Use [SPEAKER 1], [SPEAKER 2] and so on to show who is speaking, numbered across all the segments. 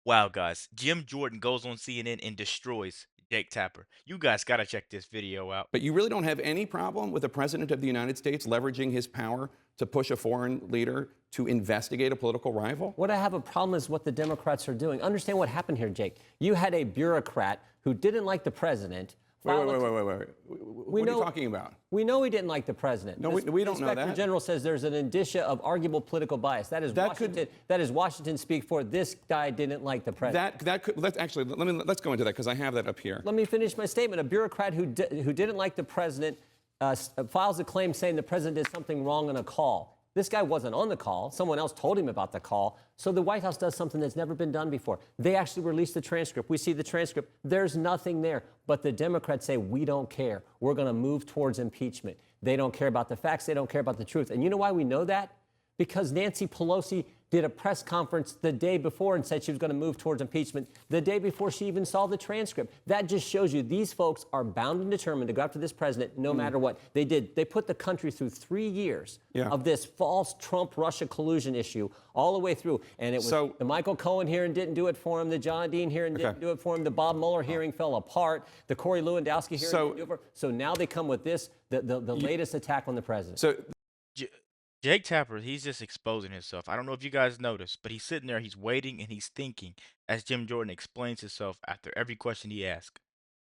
[SPEAKER 1] Wow, guys, Jim Jordan goes on CNN and destroys Jake Tapper. You guys gotta check this video out.
[SPEAKER 2] But you really don't have any problem with the President of the United States leveraging his power to push a foreign leader to investigate a political rival?
[SPEAKER 3] What I have a problem is what the Democrats are doing. Understand what happened here, Jake. You had a bureaucrat who didn't like the president.
[SPEAKER 2] Wait. What are you talking about?
[SPEAKER 3] We know he didn't like the president.
[SPEAKER 2] No, we don't know that.
[SPEAKER 3] The Inspector General says there's an indicia of arguable political bias. That is Washington speak for this guy didn't like the president.
[SPEAKER 2] Let's go into that because I have that up here.
[SPEAKER 3] Let me finish my statement. A bureaucrat who didn't like the president files a claim saying the president did something wrong on a call. This guy wasn't on the call. Someone else told him about the call. So the White House does something that's never been done before. They actually released the transcript. We see the transcript. There's nothing there. But the Democrats say, we don't care. We're going to move towards impeachment. They don't care about the facts. They don't care about the truth. And you know why we know that? Because Nancy Pelosi did a press conference the day before and said she was going to move towards impeachment the day before she even saw the transcript. That just shows you these folks are bound and determined to go after this president no matter what. They did. They put the country through 3 years of this false Trump-Russia collusion issue all the way through. And it was the Michael Cohen hearing didn't do it for him. The John Dean hearing didn't do it for him. The Bob Mueller hearing fell apart. The Corey Lewandowski hearing didn't do it for him. So now they come with this, the latest attack on the president.
[SPEAKER 2] So
[SPEAKER 1] Jake Tapper, he's just exposing himself. I don't know if you guys noticed, but he's sitting there, he's waiting, and he's thinking as Jim Jordan explains himself after every question he asks.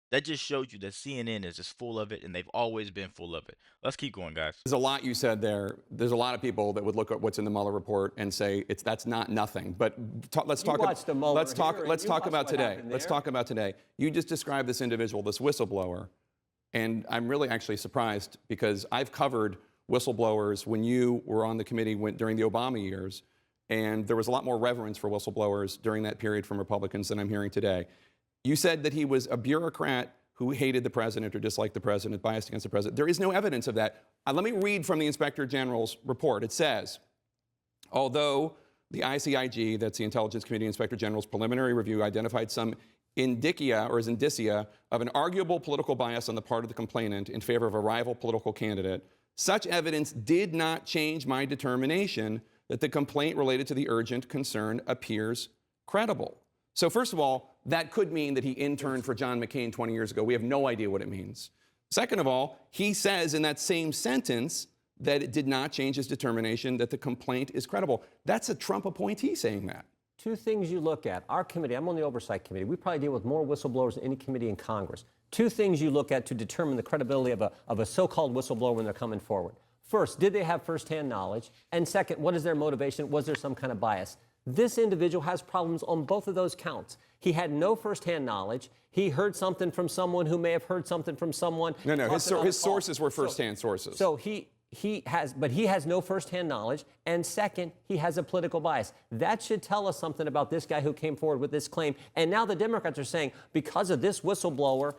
[SPEAKER 1] That just shows you that CNN is just full of it, and they've always been full of it. Let's keep going, guys.
[SPEAKER 2] there's a lot you said there. There's a lot of people that would look at what's in the Mueller report and say that's not nothing. But let's talk about today. Let's talk about today. You just described this individual, this whistleblower, and I'm really actually surprised because I've covered whistleblowers when you were on the committee during the Obama years, and there was a lot more reverence for whistleblowers during that period from Republicans than I'm hearing today. You said that he was a bureaucrat who hated the president or disliked the president, biased against the president. There is no evidence of that. Let me read from the Inspector General's report. It says, although the ICIG, that's the Intelligence Committee Inspector General's preliminary review, identified some indicia of an arguable political bias on the part of the complainant in favor of a rival political candidate, such evidence did not change my determination that the complaint related to the urgent concern appears credible. So first of all, that could mean that he interned for John McCain 20 years ago. We have no idea what it means. Second of all, he says in that same sentence that it did not change his determination that the complaint is credible. That's a Trump appointee saying that.
[SPEAKER 3] Two things you look at. Our committee, I'm on the Oversight Committee. We probably deal with more whistleblowers than any committee in Congress. Two things you look at to determine the credibility of a so-called whistleblower when they're coming forward. First, did they have firsthand knowledge? And second, what is their motivation? Was there some kind of bias? This individual has problems on both of those counts. He had no firsthand knowledge. He heard something from someone who may have heard something from someone.
[SPEAKER 2] No, his sources were firsthand sources.
[SPEAKER 3] So he has no firsthand knowledge, and second, he has a political bias. That should tell us something about this guy who came forward with this claim. And now the Democrats are saying, because of this whistleblower,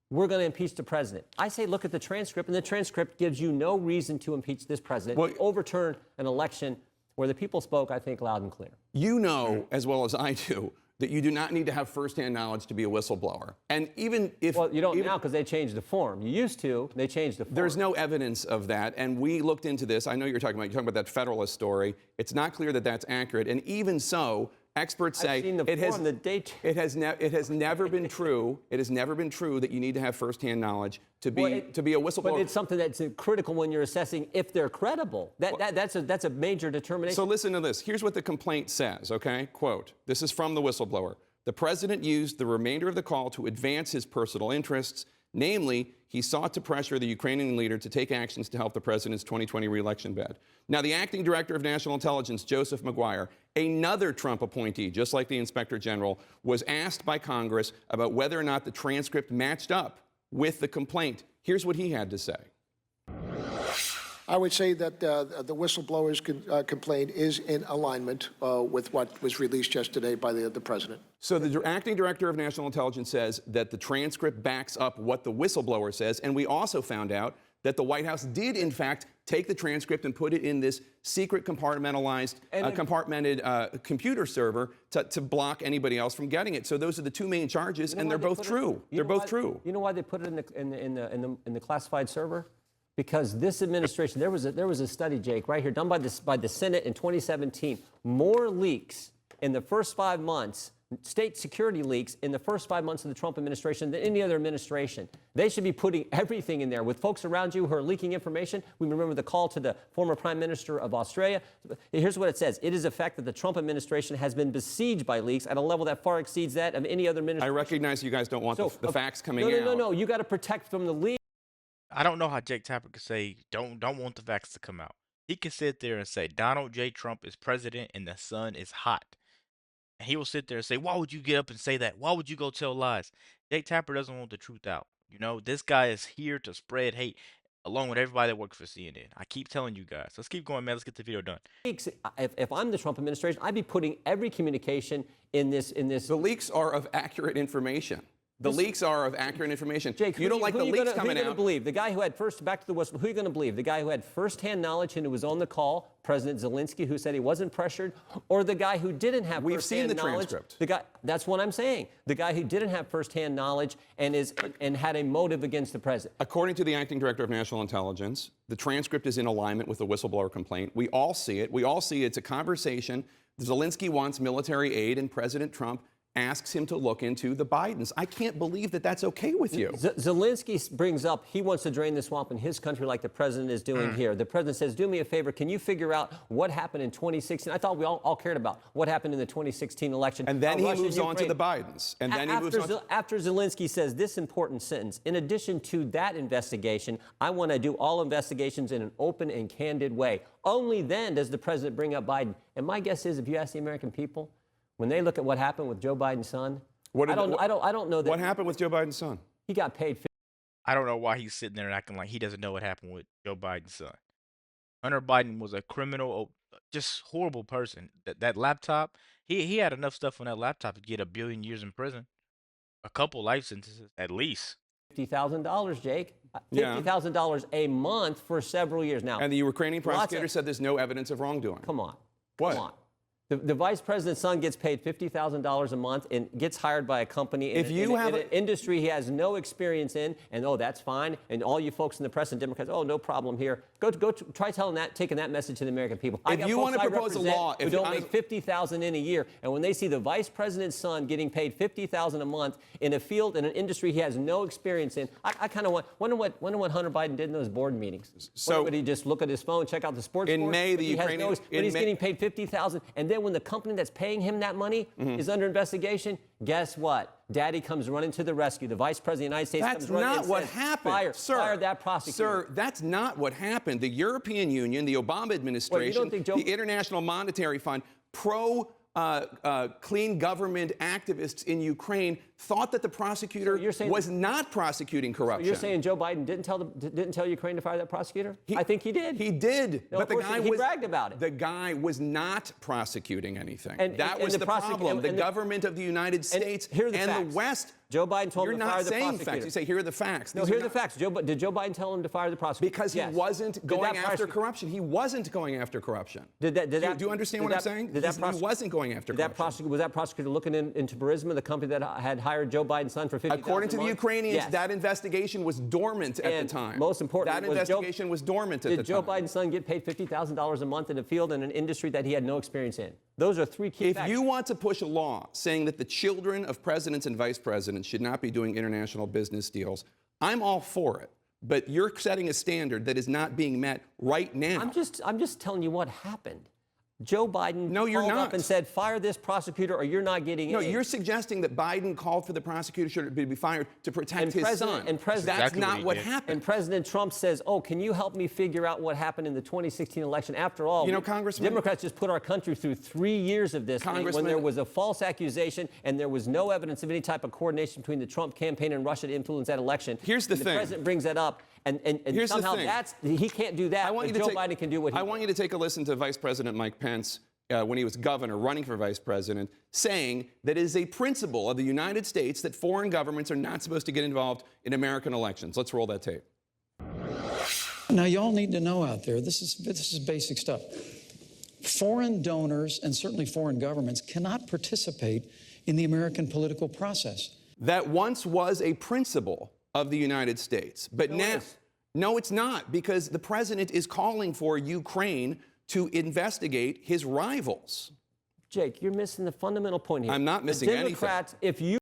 [SPEAKER 3] we're going to impeach the president. I say look at the transcript, and the transcript gives you no reason to impeach this president, overturn an election where the people spoke, I think, loud and clear.
[SPEAKER 2] You know, as well as I do, that you do not need to have firsthand knowledge to be a whistleblower. And even if...
[SPEAKER 3] Well, you don't now because they changed the form. You used to. They changed the form.
[SPEAKER 2] There's no evidence of that. And we looked into this. I know you're talking about that Federalist story. It's not clear that that's accurate. And even so, experts say it has never been true. It has never been true that you need to have firsthand knowledge to be a whistleblower.
[SPEAKER 3] But it's something that's critical when you're assessing if they're credible. That's a major determination.
[SPEAKER 2] So listen to this. Here's what the complaint says, okay? Quote, this is from the whistleblower. The president used the remainder of the call to advance his personal interests. Namely, he sought to pressure the Ukrainian leader to take actions to help the president's 2020 re-election bid. Now, the acting director of national intelligence, Joseph Maguire, another Trump appointee, just like the inspector general, was asked by Congress about whether or not the transcript matched up with the complaint. Here's what he had to say.
[SPEAKER 4] I would say that the whistleblower's complaint is in alignment with what was released yesterday by the president.
[SPEAKER 2] So the acting director of national intelligence says that the transcript backs up what the whistleblower says, and we also found out that the White House did, in fact, take the transcript and put it in this secret compartmented computer server to block anybody else from getting it. So those are the two main charges, and they're both true. They're both true.
[SPEAKER 3] You know why they put it in the classified server? Because this administration, there was a study, Jake, right here, done by the Senate in 2017. More leaks in the first 5 months state security leaks in the first 5 months of the Trump administration than any other administration. They should be putting everything in there. With folks around you who are leaking information, we remember the call to the former Prime Minister of Australia. Here's what it says. It is a fact that the Trump administration has been besieged by leaks at a level that far exceeds that of any other administration.
[SPEAKER 2] I recognize you guys don't want the facts coming out.
[SPEAKER 3] No. You got to protect from the leak.
[SPEAKER 1] I don't know how Jake Tapper could say don't want the facts to come out. He can sit there and say Donald J. Trump is president and the sun is hot. And he will sit there and say, why would you get up and say that? Why would you go tell lies? Jake Tapper doesn't want the truth out. You know, this guy is here to spread hate along with everybody that works for CNN. I keep telling you guys. Let's keep going, man. Let's get the video done.
[SPEAKER 3] If I'm the Trump administration, I'd be putting every communication in this.
[SPEAKER 2] The leaks are of accurate information. The leaks are of accurate information.
[SPEAKER 3] Jake,
[SPEAKER 2] you don't like the leaks coming out.
[SPEAKER 3] Who are you going to believe? The guy who had back to the whistle, who are you going to believe? The guy who had firsthand knowledge and who was on the call, President Zelensky, who said he wasn't pressured, or the guy who didn't have
[SPEAKER 2] We've seen the
[SPEAKER 3] knowledge?
[SPEAKER 2] transcript.
[SPEAKER 3] That's what I'm saying. The guy who didn't have firsthand knowledge and had a motive against the president.
[SPEAKER 2] According to the acting director of national intelligence, the transcript is in alignment with the whistleblower complaint. We all see it. We all see it's a conversation. Zelensky wants military aid, and President Trump asks him to look into the Bidens. I can't believe that that's okay with you.
[SPEAKER 3] Zelensky brings up he wants to drain the swamp in his country like the president is doing here. The president says, do me a favor, can you figure out what happened in 2016? I thought we all cared about what happened in the 2016 election.
[SPEAKER 2] And then he moves on to the Bidens. And then he moves on
[SPEAKER 3] after Zelensky says this important sentence, in addition to that investigation, I want to do all investigations in an open and candid way. Only then does the president bring up Biden. And my guess is, if you ask the American people, when they look at what happened with Joe Biden's son, I don't know that.
[SPEAKER 2] What happened with Joe Biden's son?
[SPEAKER 3] He got paid.
[SPEAKER 1] I don't know why he's sitting there and acting like he doesn't know what happened with Joe Biden's son. Hunter Biden was a criminal, just horrible person. That laptop, he had enough stuff on that laptop to get 1 billion years in prison, a couple life sentences at least.
[SPEAKER 3] $50,000, Jake. $50,000 a month for several years now.
[SPEAKER 2] And the Ukrainian prosecutor said there's no evidence of wrongdoing.
[SPEAKER 3] Come on.
[SPEAKER 2] What?
[SPEAKER 3] Come on. The vice president's son gets paid $50,000 a month and gets hired by a company in an industry he has no experience in, and that's fine. And all you folks in the press and Democrats, no problem here. Go try taking that message to the American people.
[SPEAKER 2] If you want to propose a law,
[SPEAKER 3] who don't make $50,000 in a year, and when they see the vice president's son getting paid $50,000 a month in a field in an industry he has no experience in, I kind of wonder what Hunter Biden did in those board meetings.
[SPEAKER 2] So
[SPEAKER 3] would he just look at his phone, check out the sports?
[SPEAKER 2] In May, the Ukrainian,
[SPEAKER 3] but he's getting paid $50,000, and then when the company that's paying him that money is under investigation, guess what? Daddy comes running to the rescue. The vice president of the United States comes running and says,
[SPEAKER 2] what happened.
[SPEAKER 3] Fire that prosecutor.
[SPEAKER 2] Sir, that's not what happened. The European Union, the Obama administration, the International Monetary Fund, clean government activists in Ukraine thought that the prosecutor was not prosecuting corruption.
[SPEAKER 3] So you're saying Joe Biden didn't tell Ukraine to fire that prosecutor? I think he did.
[SPEAKER 2] He did.
[SPEAKER 3] No, but he bragged about it.
[SPEAKER 2] The guy was not prosecuting anything. That
[SPEAKER 3] was
[SPEAKER 2] the problem. The government of the United States and the West.
[SPEAKER 3] Joe Biden told him to fire the prosecutor.
[SPEAKER 2] You're not saying facts. You say, here are the facts.
[SPEAKER 3] No, here are the facts. Did Joe Biden tell him to fire the prosecutor?
[SPEAKER 2] Because he wasn't going after corruption. He wasn't going after corruption. Do you understand what I'm saying? He wasn't going after corruption.
[SPEAKER 3] Was that prosecutor looking into Burisma, the company that had hired Joe Biden's son for $50,000
[SPEAKER 2] According to the Ukrainians, that investigation was dormant at the time.
[SPEAKER 3] Most important,
[SPEAKER 2] that investigation was dormant at the time.
[SPEAKER 3] Did Joe Biden's son get paid $50,000 a month in a field in an industry that he had no experience in? Those are three key facts.
[SPEAKER 2] If you want to push a law saying that the children of presidents and vice presidents should not be doing international business deals, I'm all for it. But you're setting a standard that is not being met right now.
[SPEAKER 3] I'm just telling you what happened. Joe Biden
[SPEAKER 2] called
[SPEAKER 3] up and said, fire this prosecutor or you're not getting in.
[SPEAKER 2] No, you're suggesting that Biden called for the prosecutor to be fired to protect his son. That's not what happened.
[SPEAKER 3] And President Trump says, can you help me figure out what happened in the 2016 election? After all,
[SPEAKER 2] Congressman,
[SPEAKER 3] Democrats just put our country through 3 years of this when there was a false accusation and there was no evidence of any type of coordination between the Trump campaign and Russia to influence that election.
[SPEAKER 2] Here's the thing.
[SPEAKER 3] The president brings that up. And somehow he can't do that, but Joe Biden can do what he wants.
[SPEAKER 2] I want you to take a listen to Vice President Mike Pence when he was governor, running for vice president, saying that it is a principle of the United States that foreign governments are not supposed to get involved in American elections. Let's roll that tape.
[SPEAKER 5] Now, y'all need to know out there, this is basic stuff. Foreign donors and certainly foreign governments cannot participate in the American political process.
[SPEAKER 2] That once was a principle of the United States. But now, no, it's not, because the president is calling for Ukraine to investigate his rivals.
[SPEAKER 3] Jake, you're missing the fundamental point here.
[SPEAKER 2] I'm not missing anything.
[SPEAKER 3] Democrats, if you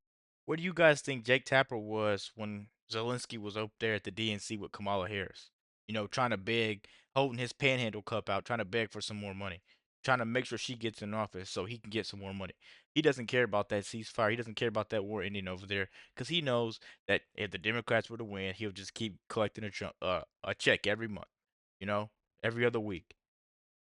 [SPEAKER 1] Where do you guys think Jake Tapper was when Zelensky was up there at the DNC with Kamala Harris? You know, trying to beg, holding his panhandle cup out, trying to beg for some more money, trying to make sure she gets in office so he can get some more money. He doesn't care about that ceasefire. He doesn't care about that war ending over there because he knows that if the Democrats were to win, he'll just keep collecting a check every month, you know, every other week,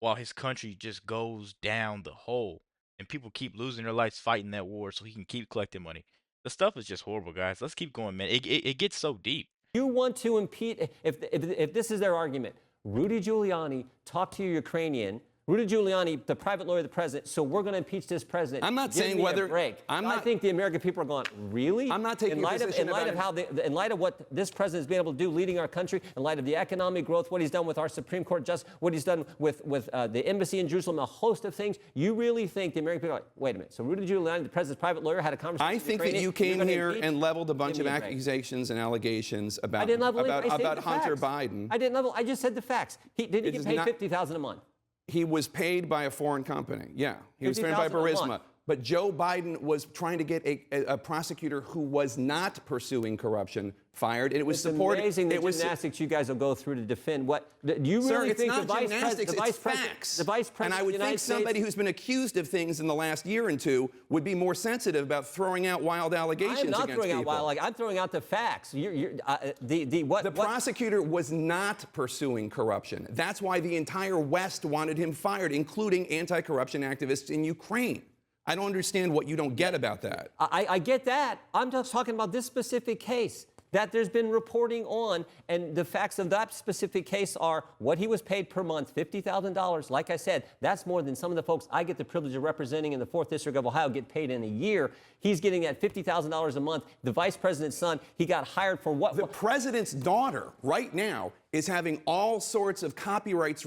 [SPEAKER 1] while his country just goes down the hole and people keep losing their lives fighting that war so he can keep collecting money. The stuff is just horrible, guys. Let's keep going, man. It gets so deep.
[SPEAKER 3] You want to impeach, if this is their argument, Rudy Giuliani talked to your Ukrainian, Rudy Giuliani, the private lawyer of the president, so we're going to impeach this president.
[SPEAKER 2] I'm not
[SPEAKER 3] Give
[SPEAKER 2] saying
[SPEAKER 3] me
[SPEAKER 2] whether
[SPEAKER 3] a break.
[SPEAKER 2] I'm
[SPEAKER 3] I
[SPEAKER 2] not
[SPEAKER 3] think the American people are going, really?
[SPEAKER 2] I'm not taking a position
[SPEAKER 3] in light of what this president has been able to do leading our country, in light of the economic growth, what he's done with our Supreme Court justice, what he's done with the embassy in Jerusalem, a host of things. You really think the American people are like, wait a minute, so Rudy Giuliani, the president's private lawyer, had a conversation
[SPEAKER 2] I
[SPEAKER 3] with
[SPEAKER 2] think
[SPEAKER 3] Ukrainian,
[SPEAKER 2] that you came here
[SPEAKER 3] impeach?
[SPEAKER 2] and leveled a bunch
[SPEAKER 3] Give
[SPEAKER 2] of
[SPEAKER 3] me a break.
[SPEAKER 2] accusations and allegations
[SPEAKER 3] I
[SPEAKER 2] about
[SPEAKER 3] didn't level it. I
[SPEAKER 2] about
[SPEAKER 3] stated the
[SPEAKER 2] Hunter
[SPEAKER 3] facts.
[SPEAKER 2] Biden.
[SPEAKER 3] I didn't level. I just said the facts. Did he get paid $50,000 a month?
[SPEAKER 2] He was paid by a foreign company. Yeah, he was paid by
[SPEAKER 3] $50,000 a
[SPEAKER 2] Burisma.
[SPEAKER 3] month.
[SPEAKER 2] But Joe Biden was trying to get a prosecutor who was not pursuing corruption fired, and it was supported.
[SPEAKER 3] It's amazing the
[SPEAKER 2] it was
[SPEAKER 3] gymnastics you guys will go through to defend what. Do you really
[SPEAKER 2] Sir, it's
[SPEAKER 3] think
[SPEAKER 2] not
[SPEAKER 3] the vice
[SPEAKER 2] gymnastics,
[SPEAKER 3] president,
[SPEAKER 2] it's facts.
[SPEAKER 3] the vice president
[SPEAKER 2] and I
[SPEAKER 3] of
[SPEAKER 2] would
[SPEAKER 3] the
[SPEAKER 2] think
[SPEAKER 3] United
[SPEAKER 2] somebody
[SPEAKER 3] States,
[SPEAKER 2] who's been accused of things in the last year and two would be more sensitive about throwing out wild allegations
[SPEAKER 3] I'm not
[SPEAKER 2] against
[SPEAKER 3] throwing out
[SPEAKER 2] people.
[SPEAKER 3] wild. I'm throwing out the facts.
[SPEAKER 2] The prosecutor was not pursuing corruption. That's why the entire West wanted him fired, including anti-corruption activists in Ukraine. I don't understand what you don't get about that.
[SPEAKER 3] I get that. I'm just talking about this specific case that there's been reporting on, and the facts of that specific case are what he was paid per month, $50,000. Like I said, that's more than some of the folks I get the privilege of representing in the 4th District of Ohio get paid in a year. He's getting that $50,000 a month. The vice president's son, he got hired for what?
[SPEAKER 2] The president's daughter right now is having all sorts of copyrights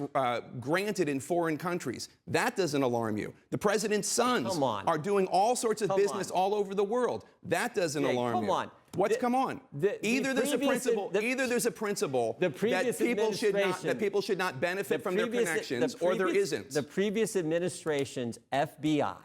[SPEAKER 2] granted in foreign countries. That doesn't alarm you. The president's sons are doing all sorts of business all over the world. That doesn't alarm you.
[SPEAKER 3] Come on.
[SPEAKER 2] What's come on? Either there's a principle that people should not benefit from their connections, or there isn't.
[SPEAKER 3] The previous administration's FBI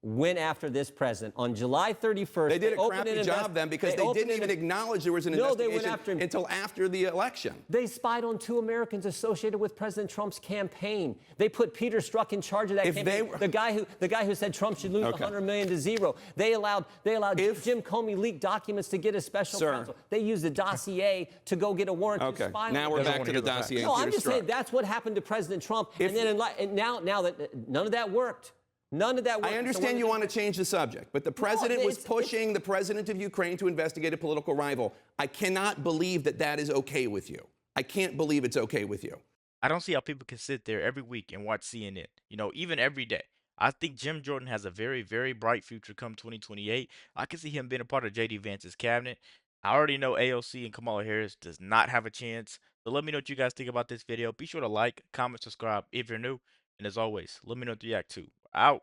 [SPEAKER 3] went after this president on July 31st.
[SPEAKER 2] They did a crappy job then because they didn't even acknowledge there was an investigation until after the election.
[SPEAKER 3] They spied on 2 Americans associated with President Trump's campaign. They put Peter Strzok in charge of that campaign. The guy who said Trump should lose $100 million to zero. They allowed Jim Comey leak documents to get a special counsel. They used the dossier to go get a warrant to spy on.
[SPEAKER 2] Now we're back to the dossier.
[SPEAKER 3] No, I'm just saying that's what happened to President Trump. And now that none of that worked. None of that worked.
[SPEAKER 2] I understand you want to change the subject, but the president was pushing the president of Ukraine to investigate a political rival. I cannot believe that that is okay with you. I can't believe it's okay with you.
[SPEAKER 1] I don't see how people can sit there every week and watch CNN, you know, even every day. I think Jim Jordan has a very, very bright future come 2028. I can see him being a part of J.D. Vance's cabinet. I already know AOC and Kamala Harris does not have a chance. So let me know what you guys think about this video. Be sure to like, comment, subscribe if you're new. And as always, let me know what you react to. Out.